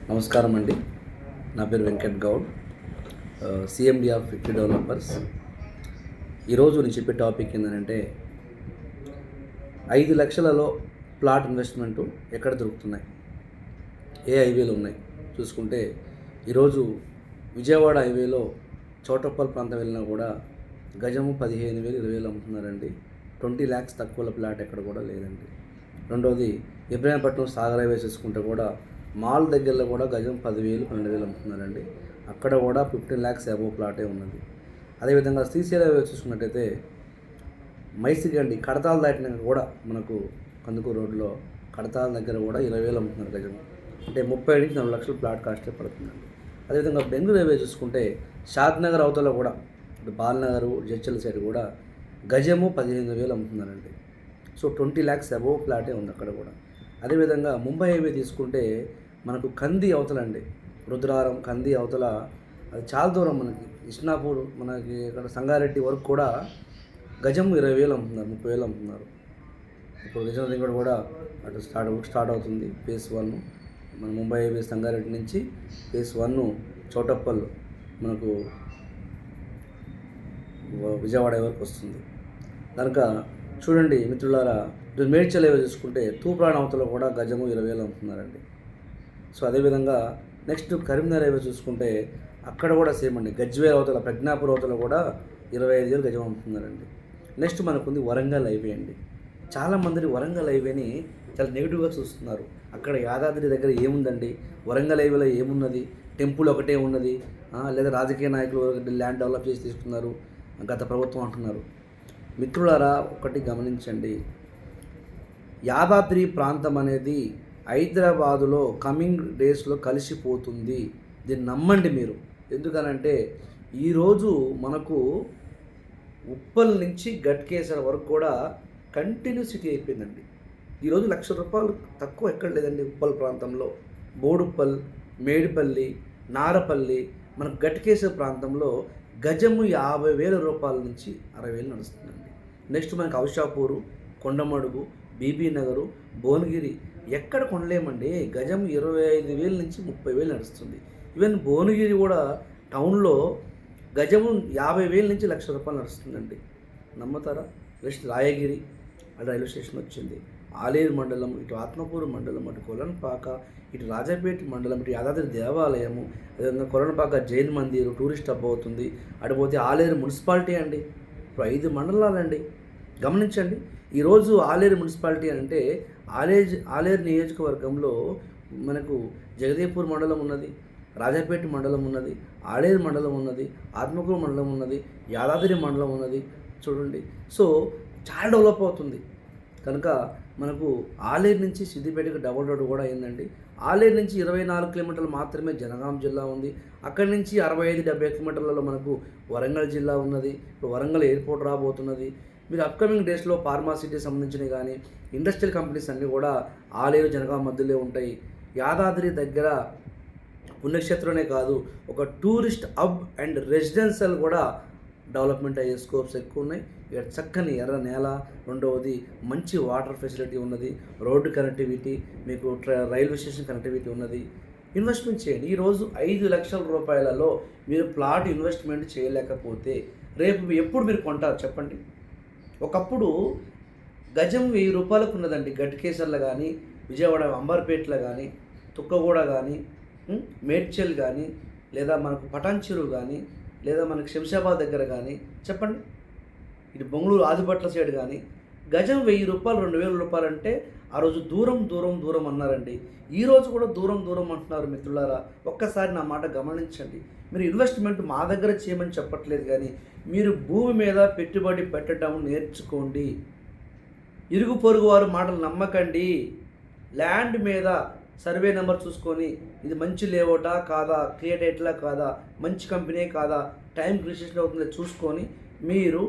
నమస్కారం అండి. నా పేరు Venkat Goud, CMD of 50 developers. ఈరోజు నేను చెప్పే టాపిక్ ఏంటంటే 5 లక్షలలో ప్లాట్ ఇన్వెస్ట్మెంటు ఎక్కడ దొరుకుతున్నాయి, ఏ హైవేలు ఉన్నాయి చూసుకుంటే ఈరోజు విజయవాడ హైవేలో చౌటప్పల్ ప్రాంతం వెళ్ళినా కూడా గజము 15,000 20,000 అమ్ముతున్నారండి. 20 lakhs తక్కువలో ప్లాట్ ఎక్కడ కూడా లేదండి. రెండవది ఇబ్రాహీంపట్నం సాగర్ హైవే చూసుకుంటే కూడా మాల్ దగ్గరలో కూడా గజం 10,000 12,000 అమ్ముతున్నారండి. అక్కడ కూడా 15 lakhs అబోవ్ ప్లాటే ఉన్నది. అదేవిధంగా శ్రీశైలం హైవే చూసుకున్నట్టయితే మైసిగండి కడతాల దాటినాక కూడా మనకు కందుకూరు రోడ్లో కడతాల దగ్గర కూడా 20,000 అమ్ముతున్నారు గజం. అంటే 30 నుంచి 40 లక్షల ప్లాట్ కాస్టే పడుతుందండి. అదేవిధంగా బెంగళూరు హైవే చూసుకుంటే షాద్నగర్ అవతల కూడా ఇటు బాలనగర్ జడ్చల్ సైడ్ కూడా గజము 15,000 అమ్ముతున్నారండి. సో 20 lakhs అబోవ్ ప్లాటే ఉంది అక్కడ కూడా. అదేవిధంగా ముంబై హైవే తీసుకుంటే మనకు కంది అవతలండి, రుద్రారం కంది అవతల అది చాలా దూరం మనకి ఇస్నాపూర్ మనకి ఇక్కడ సంగారెడ్డి వరకు కూడా గజం 20,000 అమ్ముతున్నారు, 30,000 అమ్ముతున్నారు. ఇప్పుడు రిజర్వ్ కూడా అటు స్టార్ట్ అవుతుంది ఫేజ్ 1. మన ముంబై హైవే సంగారెడ్డి నుంచి ఫేజ్ 1 చౌటప్పల్ మనకు విజయవాడ వరకు వస్తుంది. కనుక చూడండి మిత్రులారా, మేడ్చల్ హైవే చూసుకుంటే తూప్రాన్ అవతల కూడా గజము 20,000 అమ్ముతున్నారండి. సో అదేవిధంగా నెక్స్ట్ కరీంనగర్ హైవే చూసుకుంటే అక్కడ కూడా సేమ్ అండి, గజ్వేల్ అవతల ప్రజ్ఞాపూర్ అవతల కూడా 25,000 గజం అమ్ముతున్నారండి. నెక్స్ట్ మనకుంది వరంగల్ హైవే అండి. చాలామంది వరంగల్ హైవేని చాలా నెగిటివ్గా చూస్తున్నారు. అక్కడ యాదాద్రి దగ్గర ఏముందండి, వరంగల్ హైవేలో ఏమున్నది, టెంపుల్ ఒకటే ఉన్నది, లేదా రాజకీయ నాయకులు ల్యాండ్ డెవలప్ చేసి తీసుకున్నారు గత ప్రభుత్వం అంటున్నారు. మిత్రులారా, ఒకటి గమనించండి, యాదాద్రి ప్రాంతం అనేది హైదరాబాదులో కమింగ్ డేస్లో కలిసిపోతుంది. దీన్ని నమ్మండి మీరు. ఎందుకనంటే ఈరోజు మనకు ఉప్పల్ నుంచి గట్కేసర్ వరకు కూడా కంటిన్యూసిటీ అయిపోయిందండి. ఈరోజు ₹1,00,000 తక్కువ ఎక్కడ లేదండి. ఉప్పల్ ప్రాంతంలో బోడుప్పల్, మేడిపల్లి, నారపల్లి, మనకు గట్కేసర్ ప్రాంతంలో గజము ₹50,000 నుంచి 60,000 నడుస్తుందండి. నెక్స్ట్ మనకు ఔషాపూరు, కొండమడుగు, బీబీ నగరు, భువనగిరి ఎక్కడ కొనలేమండి. గజం 25,000 నుంచి 30,000 నడుస్తుంది. ఈవెన్ భువనగిరి కూడా టౌన్లో గజము 50,000 నుంచి ₹1,00,000 నడుస్తుందండి. నమ్ముతారా? నెక్స్ట్ రాయగిరి అటు రైల్వే స్టేషన్ వచ్చింది, ఆలేరు మండలం, ఇటు ఆత్మకూరు మండలం, అటు కొలన్పాక, ఇటు రాజాపేట మండలం, ఇటు యాదాద్రి దేవాలయము, అదేవిధంగా కొలన్పాక జైన్ మందిర్ టూరిస్ట్ హబ్ అవుతుంది. అటుపోతే ఆలేరు మున్సిపాలిటీ అండి. ఇప్పుడు 5 మండలాలండి. గమనించండి, ఈరోజు ఆలేరు మున్సిపాలిటీ అంటే ఆలేరు నియోజకవర్గంలో మనకు జగదేపూర్ మండలం ఉన్నది, రాజాపేట మండలం ఉన్నది, ఆలేరు మండలం ఉన్నది, ఆత్మకూరు మండలం ఉన్నది, యాదాద్రి మండలం ఉన్నది. చూడండి, సో చాలా డెవలప్ అవుతుంది. కనుక మనకు ఆలేరు నుంచి సిద్దిపేటకు డబుల్ రోడ్ కూడా అయిందండి. ఆలేరు నుంచి 24 కిలోమీటర్లు మాత్రమే జనగాం జిల్లా ఉంది. అక్కడి నుంచి 65-70 కిలోమీటర్లలో మనకు వరంగల్ జిల్లా ఉన్నది. ఇప్పుడు వరంగల్ ఎయిర్పోర్ట్ రాబోతున్నది. మీరు అప్కమింగ్ డేస్లో ఫార్మాసిటీ సంబంధించినవి కానీ ఇండస్ట్రియల్ కంపెనీస్ అన్నీ కూడా ఆలేరు జనగాం మధ్యలో ఉంటాయి. యాదాద్రి దగ్గర పుణ్యక్షేత్రమే కాదు, ఒక టూరిస్ట్ హబ్ అండ్ రెసిడెన్షియల్ కూడా డెవలప్మెంట్ అయ్యే స్కోప్స్ ఎక్కువ ఉన్నాయి. ఇక్కడ చక్కని ఎర్ర నేల, రెండవది మంచి వాటర్ ఫెసిలిటీ ఉన్నది, రోడ్డు కనెక్టివిటీ, మీకు రైల్వే స్టేషన్ కనెక్టివిటీ ఉన్నది. ఇన్వెస్ట్మెంట్ చేయండి. ఈరోజు 5 లక్షల రూపాయలలో మీరు ప్లాట్ ఇన్వెస్ట్మెంట్ చేయలేకపోతే రేపు ఎప్పుడు మీరు కొంటారు చెప్పండి? ఒకప్పుడు గజం ₹1,000 ఉన్నదండి. గట్కేసర్లో కానీ, విజయవాడ అంబర్పేటలో కానీ, తుక్కగూడ కానీ, మేడ్చల్ కానీ, లేదా మనకు పటాన్చెరు కానీ, లేదా మనకు శంషాబాద్ దగ్గర కానీ చెప్పండి, ఇటు బొంగళూరు ఆదిపట్ల సైడ్ కానీ గజం ₹1,000 ₹2,000 అంటే ఆ రోజు దూరం దూరం దూరం అన్నారండి. ఈరోజు కూడా దూరం దూరం అంటున్నారు. మిత్రులారా, ఒక్కసారి నా మాట గమనించండి. మీరు ఇన్వెస్ట్మెంట్ మా దగ్గర చేయమని చెప్పట్లేదు, కానీ మీరు భూమి మీద పెట్టుబడి పెట్టడం నేర్చుకోండి. ఇరుగు పొరుగు వారు మాటలు నమ్మకండి. ల్యాండ్ మీద సర్వే నెంబర్ చూసుకొని ఇది మంచి లేఅవుటా కాదా, క్రియేట్ ఎట్లా కాదా, మంచి కంపెనీ కాదా, టైం రిజిస్ట్రేషన్ అవుతుందో చూసుకొని మీరు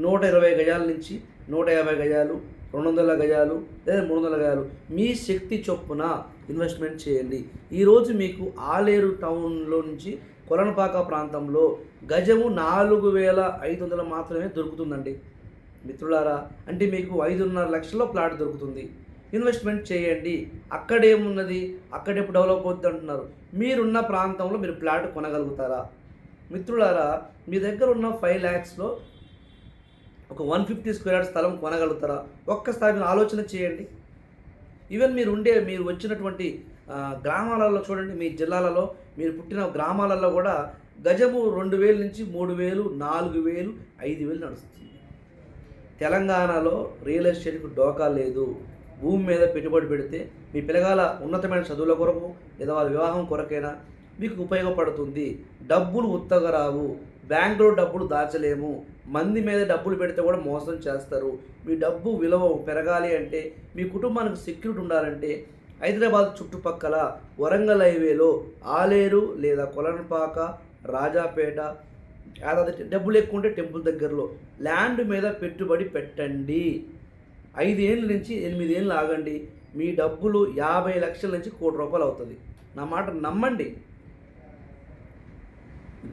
120 గజాల నుంచి 150 గజాలు, 200 గజాలు లేదా 300 గజాలు మీ శక్తి చొప్పున ఇన్వెస్ట్మెంట్ చేయండి. ఈరోజు మీకు ఆలేరు టౌన్లో నుంచి కొలనపాక ప్రాంతంలో గజము 4,500 మాత్రమే దొరుకుతుందండి. మిత్రులారా, అంటే మీకు 5.5 లక్షల ప్లాట్ దొరుకుతుంది. ఇన్వెస్ట్మెంట్ చేయండి. అక్కడేమున్నది, అక్కడెప్పుడు డెవలప్ అవుద్ది అంటున్నారు. మీరున్న ప్రాంతంలో మీరు ప్లాట్ కొనగలుగుతారా? మిత్రులారా, మీ దగ్గర ఉన్న 5 lakhsలో ఒక 150 స్క్వేర్ యార్డ్ స్థలం కొనగలుగుతారా? ఒక్కసారి మీరు ఆలోచన చేయండి. ఈవెన్ మీరు వచ్చినటువంటి గ్రామాలలో చూడండి, మీ జిల్లాలలో మీరు పుట్టిన గ్రామాలలో కూడా గజము 2000 నుంచి 3000, 4000, 5000 నడుస్తుంది. తెలంగాణలో రియల్ ఎస్టేట్‌కి డోకా లేదు. భూమి మీద పెట్టుబడి పెడితే మీ పిల్లగాల ఉన్నతమైన చదువుల కొరకు లేదా వాళ్ళ వివాహం కొరకైనా మీకు ఉపయోగపడుతుంది. డబ్బులు ఉత్తగా రావు. బ్యాంకులో డబ్బులు దాచలేము. మంది మీద డబ్బులు పెడితే కూడా మోసం చేస్తారు. మీ డబ్బు విలువ పెరగాలి అంటే, మీ కుటుంబానికి సెక్యూరిటీ ఉండాలంటే హైదరాబాద్ చుట్టుపక్కల వరంగల్ హైవేలో ఆలేరు లేదా కొలనుపాక, రాజాపేట, యాదాద్రి డబ్బులు ఎక్కువ ఉంటే టెంపుల్ దగ్గరలో ల్యాండ్ మీద పెట్టుబడి పెట్టండి. 5 ఏళ్ళ నుంచి 8 ఏళ్ళు ఆగండి. మీ డబ్బులు 50 లక్షల నుంచి ₹1 కోటి అవుతుంది. నా మాట నమ్మండి.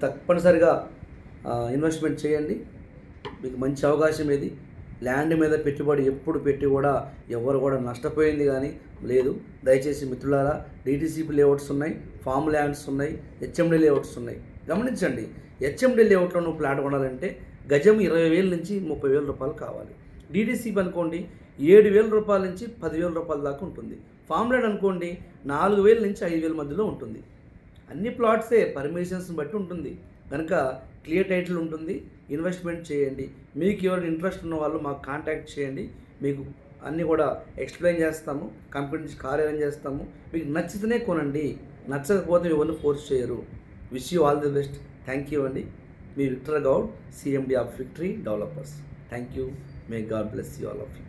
తప్పనిసరిగా ఇన్వెస్ట్మెంట్ చేయండి. మీకు మంచి అవకాశం ఇది. ల్యాండ్ మీద పెట్టుబడి ఎప్పుడు పెట్టి కూడా ఎవరు కూడా నష్టపోయింది కానీ లేదు. దయచేసి మిత్రులారా, డీటీసీపీ లేఅవుట్స్ ఉన్నాయి, ఫామ్ ల్యాండ్స్ ఉన్నాయి, హెచ్ఎండి లేఅవుట్స్ ఉన్నాయి. గమనించండి, హెచ్ఎండి లేఅవుట్లో నువ్వు ప్లాట్ కొనాలంటే గజం 20,000 నుంచి 30,000 రూపాయలు కావాలి. డీటీసీపీ అనుకోండి 7,000 రూపాయల నుంచి 10,000 రూపాయల దాకా ఉంటుంది. ఫామ్ ల్యాండ్ అనుకోండి 4,000 నుంచి 5,000 మధ్యలో ఉంటుంది. అన్ని ప్లాట్సే పర్మిషన్స్ని బట్టి ఉంటుంది కనుక క్లియర్ టైటిల్ ఉంటుంది. ఇన్వెస్ట్మెంట్ చేయండి. మీకు ఎవరైనా ఇంట్రెస్ట్ ఉన్న వాళ్ళు మాకు కాంటాక్ట్ చేయండి. మీకు అన్నీ కూడా ఎక్స్ప్లెయిన్ చేస్తాము. కంపెనీ నుంచి కార్ అరేంజ్ చేస్తాము. మీకు నచ్చితేనే కొనండి, నచ్చకపోతే ఎవరిని ఫోర్స్ చేయరు. Wish you all the best. Thank you అండి. మీ Victor Goud, CMD of Victory Developers. Thank you. May God bless you all of you.